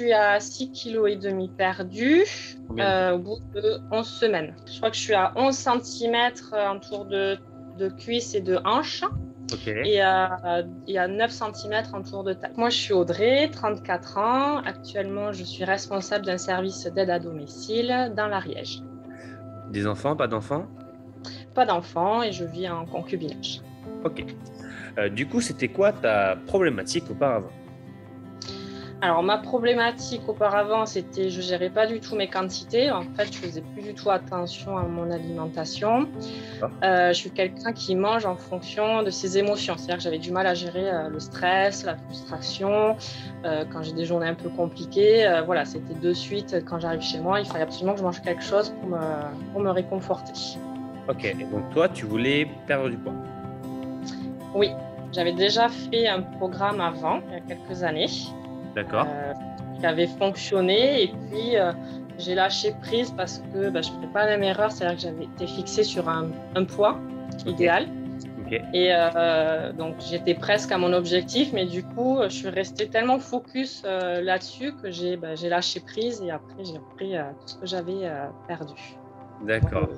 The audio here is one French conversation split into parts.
suis à 6,5 kg perdus Combien de au bout de 11 semaines. Je crois que je suis à 11 cm autour de cuisses et de hanches. Ok. Et il y a 9 cm autour de taille. Moi, je suis Audrey, 34 ans. Actuellement, je suis responsable d'un service d'aide à domicile dans l'Ariège. Des enfants, pas d'enfants? Pas d'enfant et je vis en concubinage. Ok. Du coup, c'était quoi ta problématique auparavant? Alors, ma problématique auparavant, c'était je gérais pas du tout mes quantités. En fait, je faisais plus du tout attention à mon alimentation. Ah, Je suis quelqu'un qui mange en fonction de ses émotions. C'est-à-dire que j'avais du mal à gérer le stress, la frustration. Quand j'ai des journées un peu compliquées, voilà, c'était de suite, quand j'arrive chez moi, il fallait absolument que je mange quelque chose pour me réconforter. ok. Et donc, toi, tu voulais perdre du poids. Oui, j'avais déjà fait un programme avant, il y a quelques années. D'accord. Qui avait fonctionné et puis j'ai lâché prise parce que je ne ferais pas la même erreur, c'est-à-dire que j'avais été fixée sur un poids idéal Ok. et donc j'étais presque à mon objectif, mais du coup je suis restée tellement focus là-dessus que j'ai lâché prise et après j'ai repris tout ce que j'avais perdu. D'accord.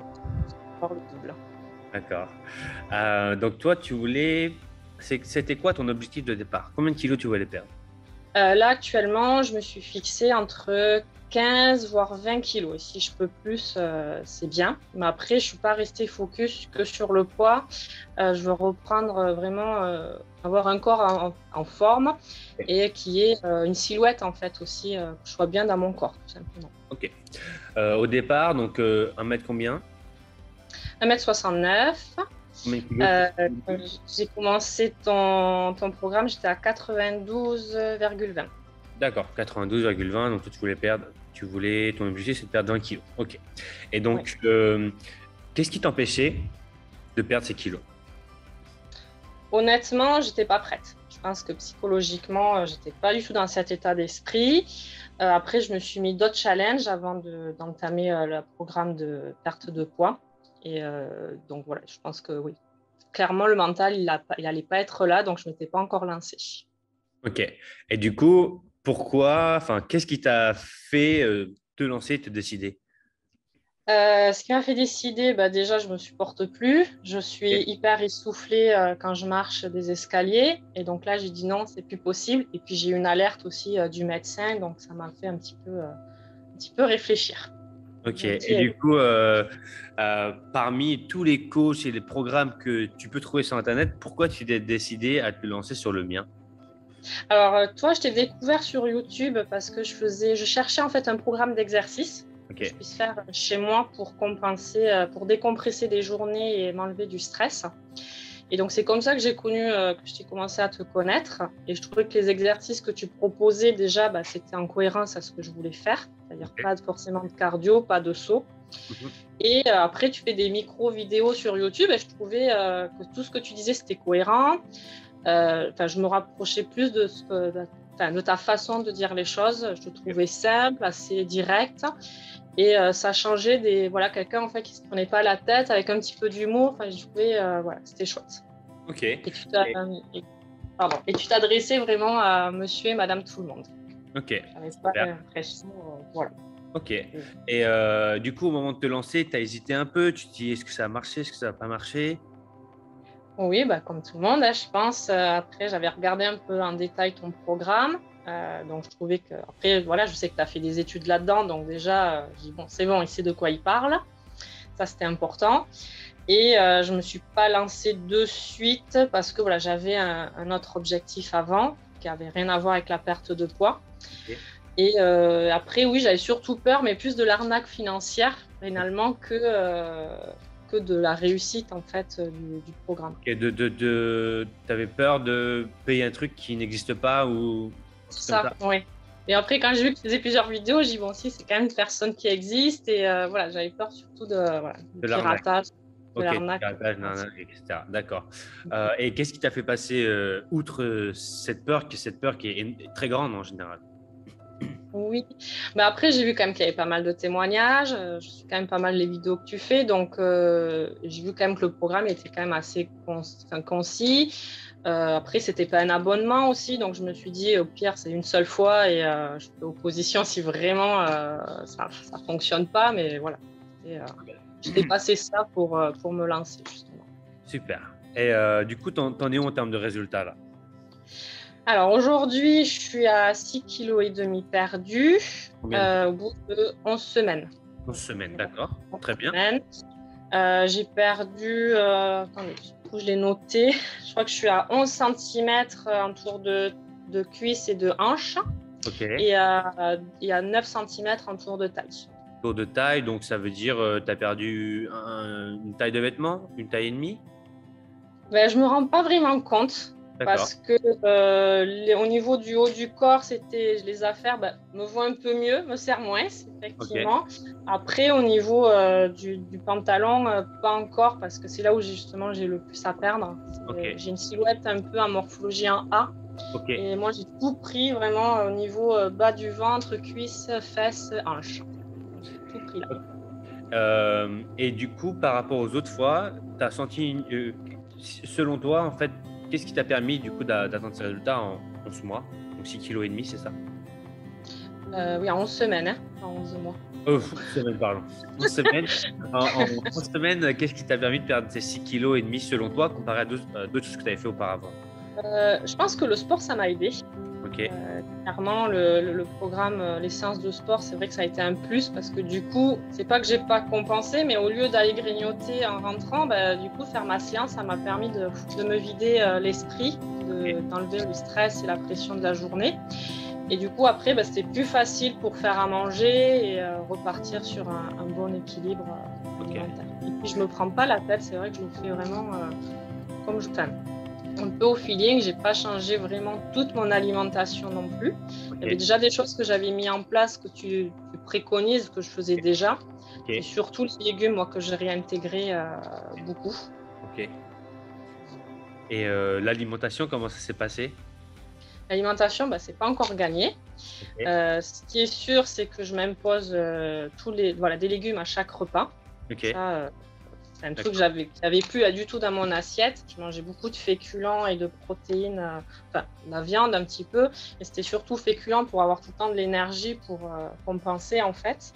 Voir le double. D'accord. Donc, toi, tu voulais. C'était quoi ton objectif de départ? Combien de kilos tu voulais perdre? Là, actuellement, je me suis fixée entre 15 voire 20 kilos. Et si je peux plus, c'est bien. Mais après, je ne suis pas restée focus que sur le poids. Je veux reprendre vraiment, avoir un corps en forme et qui ait une silhouette, en fait, aussi, que je sois bien dans mon corps, tout simplement. Ok. Au départ, donc, 1 mètre combien? 1,69 m. Combien de kilos? Quand j'ai commencé ton programme, j'étais à 92,20. D'accord, 92,20. Donc, toi, ton objectif, c'est de perdre 20 kilos. Ok. Et Oui. donc, qu'est-ce qui t'empêchait de perdre ces kilos? Honnêtement, j'étais pas prête. Je pense que psychologiquement, j'étais pas du tout dans cet état d'esprit. Après, je me suis mis d'autres challenges avant d'entamer le programme de perte de poids. Et donc voilà, je pense que oui. Clairement, le mental, il allait pas être là, donc je m'étais pas encore lancée. Ok. Et du coup, qu'est-ce qui t'a fait te lancer, te décider? Ce qui m'a fait décider, déjà, je me supporte plus. Je suis Ok. hyper essoufflée quand je marche des escaliers. Et donc là, j'ai dit non, c'est plus possible. Et puis, j'ai eu une alerte aussi du médecin. Donc, ça m'a fait un petit peu réfléchir. Ok. Je me Et dis, du coup, parmi tous les coachs et les programmes que tu peux trouver sur Internet, pourquoi tu t'es décidé à te lancer sur le mien? alors, toi, je t'ai découvert sur YouTube parce que je cherchais en fait un programme d'exercice que je Ok. puisse faire chez moi pour compenser, pour décompresser des journées et m'enlever du stress. Et donc, c'est comme ça que que j'ai commencé à te connaître. Et je trouvais que les exercices que tu proposais déjà, c'était en cohérence à ce que je voulais faire. C'est-à-dire Ok. pas forcément de cardio, pas de saut. Mhm. Et après, tu fais des micro-vidéos sur YouTube et je trouvais que tout ce que tu disais, c'était cohérent. Je me rapprochais plus de ta façon de dire les choses. Je te trouvais simple, assez direct. Et ça changeait quelqu'un en fait, qui ne se prenait pas la tête avec un petit peu d'humour. Enfin, je trouvais, c'était chouette. Ok. Et et tu t'adressais vraiment à monsieur et madame tout le monde. Ok. J'avais pas Super. l'impression, voilà. Ok. Et du coup, au moment de te lancer, tu as hésité un peu. Tu te dis, est-ce que ça a marché? Est-ce que ça n'a pas marché? Oui, comme tout le monde, hein, je pense. Après, j'avais regardé un peu en détail ton programme. Donc, je trouvais que. Après, voilà, je sais que tu as fait des études là-dedans. Donc, déjà, je dis, bon, c'est bon, il sait de quoi il parle. Ça, c'était important. Et je ne me suis pas lancée de suite parce que voilà, j'avais un autre objectif avant qui n'avait rien à voir avec la perte de poids. Ok. Et après, oui, j'avais surtout peur, mais plus de l'arnaque financière, finalement, que de la réussite, en fait, du programme. Ok. T'avais peur de payer un truc qui n'existe pas ou un truc comme Ça, ça? oui. Et après, quand j'ai vu que tu faisais plusieurs vidéos, j'ai dit, bon, si, c'est quand même une personne qui existe. Et voilà, j'avais peur surtout du De l'arnaque. piratage, de Ok, du l'arnaque piratage, financière. nanana, etc. D'accord. Et qu'est-ce qui t'a fait passer outre cette peur qui est très grande en général? Oui, mais après, j'ai vu quand même qu'il y avait pas mal de témoignages. Je suis quand même pas mal les vidéos que tu fais. Donc, j'ai vu quand même que le programme était quand même assez concis. Après, c'était pas un abonnement aussi, donc je me suis dit, au pire, c'est une seule fois et je fais opposition si vraiment ça fonctionne pas. Mais voilà, j'ai dépassé ça pour me lancer, justement. Super. Et du coup, t'en es où en termes de résultats là? Alors aujourd'hui, je suis à 6,5 kg perdus Combien de temps? au bout de 11 semaines. 11 semaines, Voilà, d'accord. 11 Très bien. semaines. J'ai perdu, attendez, du coup, je l'ai noté, je crois que je suis à 11 cm autour de cuisse et de hanche Ok. et à 9 cm autour de taille. Tour de taille, donc ça veut dire tu as perdu une taille de vêtements, une taille et demie? Ben, je ne me rends pas vraiment compte D'accord. parce que au niveau du haut du corps, les affaires me vont un peu mieux, me serrent moins, Ok. effectivement. Après, au niveau du pantalon, pas encore parce que c'est là où justement j'ai le plus à perdre. Ok. J'ai une silhouette un peu en morphologie en A. Ok. Et moi, j'ai tout pris vraiment au niveau bas du ventre, cuisses, fesses, hanches. J'ai tout pris là. Et du coup, par rapport aux autres fois, tu as senti, selon toi, en fait, qu'est-ce qui t'a permis du coup d'atteindre ces résultats en 11 mois? Donc 6,5 kg, c'est ça? Oui, en 11 semaines, hein, en 11 mois. 11 semaines, pardon. 11 semaines. En 11 semaines, qu'est-ce qui t'a permis de perdre ces 6,5 kg selon toi, comparé à d'autres choses que tu avais fait auparavant? Je pense que le sport, ça m'a aidé. Ok. Clairement, le programme, les séances de sport, c'est vrai que ça a été un plus parce que du coup, c'est pas que j'ai pas compensé, mais au lieu d'aller grignoter en rentrant, du coup, faire ma séance, ça m'a permis de me vider l'esprit, d'enlever le stress et la pression de la journée. Et du coup, après, c'était plus facile pour faire à manger et repartir sur un bon équilibre alimentaire. Et puis, je me prends pas la tête, c'est vrai que je le fais vraiment comme je t'aime. Un peu au feeling, j'ai pas changé vraiment toute mon alimentation non plus. Il y avait déjà des choses que j'avais mis en place que tu préconises, que je faisais déjà. Et surtout les légumes, moi, que j'ai réintégré beaucoup. Ok. Et l'alimentation, comment ça s'est passé? L'alimentation, c'est pas encore gagné. Ce qui est sûr, c'est que je m'impose des légumes à chaque repas. Ça, c'est un truc que j'avais plus du tout dans mon assiette. Je mangeais beaucoup de féculents et de protéines, la viande un petit peu, et c'était surtout féculents pour avoir tout le temps de l'énergie pour compenser en fait.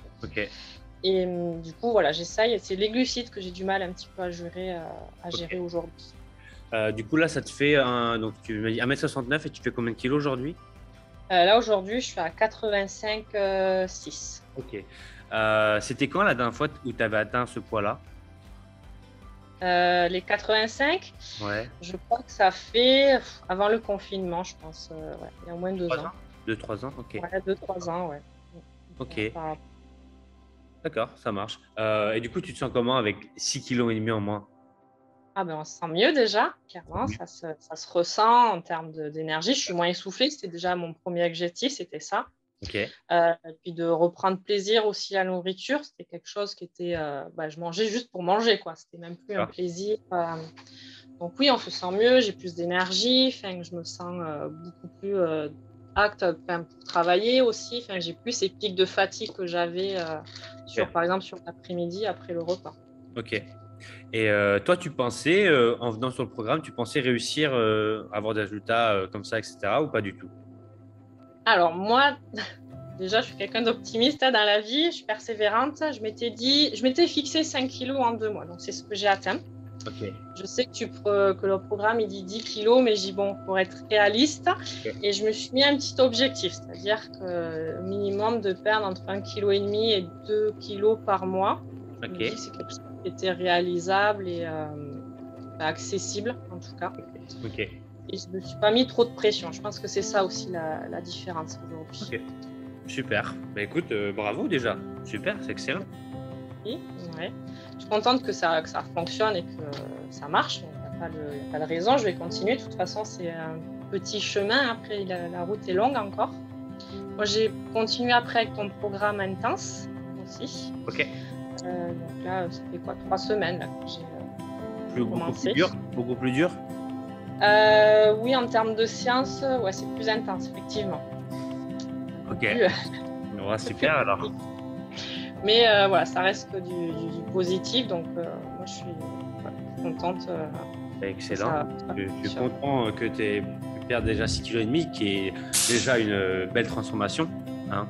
Et du coup, voilà, j'essaye. C'est les glucides que j'ai du mal un petit peu à gérer aujourd'hui. Du coup, là, ça te fait donc tu m'as dit 1,69 m et tu fais combien de kilos aujourd'hui? Là, aujourd'hui, je suis à 85,6. Ok. C'était quand la dernière fois où tu avais atteint ce poids-là? Les 85, ouais. Je crois que ça fait avant le confinement, je pense. Il y a au moins 2 ans. 2-3 ans, ok. Ouais, 2-3 ans, ouais. Ok. D'accord, ça marche. Et du coup, tu te sens comment avec 6,5 kg en moins? On se sent mieux déjà, clairement. Ça se ressent en termes d'énergie. Je suis moins essoufflée. C'était déjà mon premier objectif, c'était ça. Et puis de reprendre plaisir aussi à la nourriture. C'était quelque chose qui était… je mangeais juste pour manger, quoi. C'était même plus un plaisir. Donc oui, on se sent mieux. J'ai plus d'énergie. Je me sens beaucoup plus apte pour travailler aussi. J'ai plus ces pics de fatigue que j'avais par exemple sur l'après-midi après le repas. Ok. Et toi, tu pensais, en venant sur le programme, tu pensais réussir à avoir des résultats comme ça, etc. ou pas du tout? Alors moi, déjà, je suis quelqu'un d'optimiste dans la vie. Je suis persévérante. Je m'étais fixé 5 kilos en 2 mois. Donc, c'est ce que j'ai atteint. Je sais que le programme, il dit 10 kilos, mais j'ai pour être réaliste. Et je me suis mis un petit objectif, c'est-à-dire que minimum de perdre entre 1,5 kg et 2 kilos par mois. Je me dis que c'est quelque chose qui était réalisable et accessible, en tout cas. Et je ne me suis pas mis trop de pression. Je pense que c'est ça aussi la différence aujourd'hui. Super. Écoute, bravo déjà. Super, c'est excellent. Oui, ouais. Je suis contente que ça fonctionne et que ça marche. Il n'y a pas de raison. Je vais continuer. De toute façon, c'est un petit chemin. Après, la route est longue encore. Moi, j'ai continué après avec ton programme intense aussi. Donc là, ça fait 3 semaines là, que j'ai commencé. Beaucoup plus dur? Oui, en termes de sciences, c'est plus intense, effectivement. Super alors. Mais ça reste que du positif, donc moi je suis contente Excellent. Ça, Je suis content que tu aies pu perdre déjà 6,5 kg, qui est déjà une belle transformation. Hein.